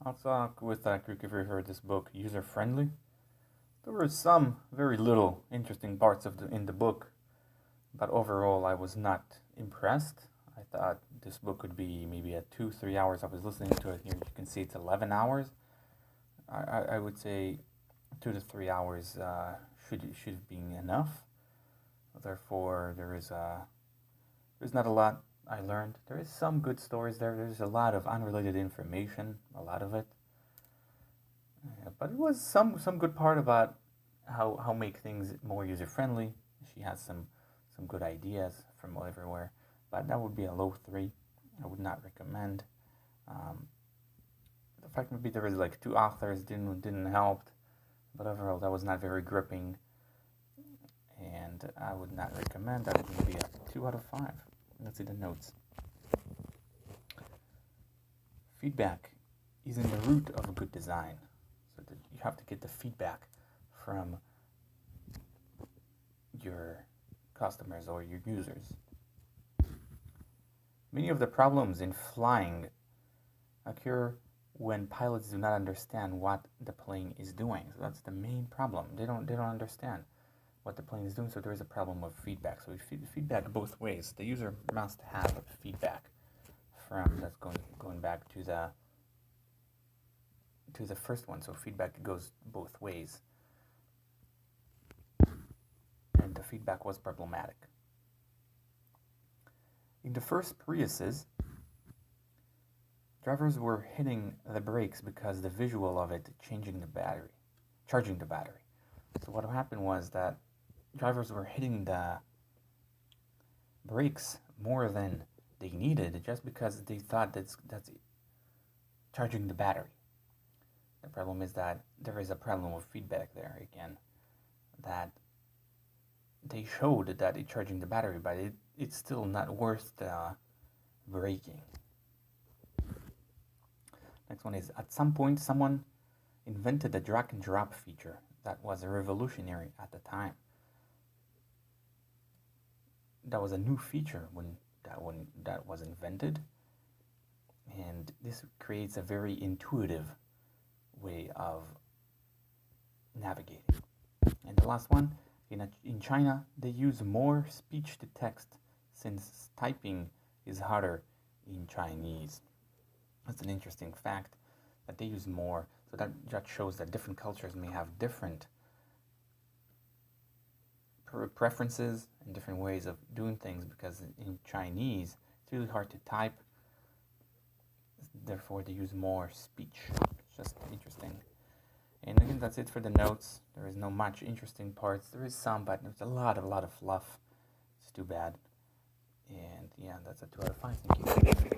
I'll talk with Greek if you heard this book, User Friendly. There were some very little interesting parts in the book, but overall I was not impressed. I thought this book would be maybe at 2-3 hours. I was listening to it here. You can see it's 11 hours. I would say 2 to 3 hours should be enough. Therefore, there's not a lot I learned. There is some good stories there. There's a lot of unrelated information, a lot of it. But it was some good part about how make things more user friendly. She has some good ideas from everywhere. But that would be a low 3. I would not recommend. The fact maybe there was like 2 authors didn't help. But overall, that was not very gripping. And I would not recommend. That would be a 2 out of 5. Let's see the notes. Feedback is in the root of a good design. So that you have to get the feedback from your customers or your users. Many of the problems in flying occur when pilots do not understand what the plane is doing. So that's the main problem. They don't understand what the plane is doing, so there is a problem of feedback. So we feedback both ways. The user must have feedback from, that's going back to the first one. So feedback goes both ways. And the feedback was problematic. In the first Priuses, drivers were hitting the brakes because the visual of it charging the battery. So what happened was that drivers were hitting the brakes more than they needed just because they thought that's charging the battery. The problem is that there is a problem of feedback there again, that they showed that it's charging the battery, but it's still not worth the braking. Next one is, at some point someone invented the drag and drop feature that was revolutionary at the time. That was a new feature when that was invented, and this creates a very intuitive way of navigating. And the last one, in China, they use more speech to text since typing is harder in Chinese. That's an interesting fact, that they use more. So that shows that different cultures may have different preferences and different ways of doing things, because in Chinese it's really hard to type, therefore they use more speech. It's just interesting. And again, that's it for the notes. There is no much interesting parts. There is some, but there's a lot of fluff. It's too bad. And yeah, that's a 2 out of 5. Thank you.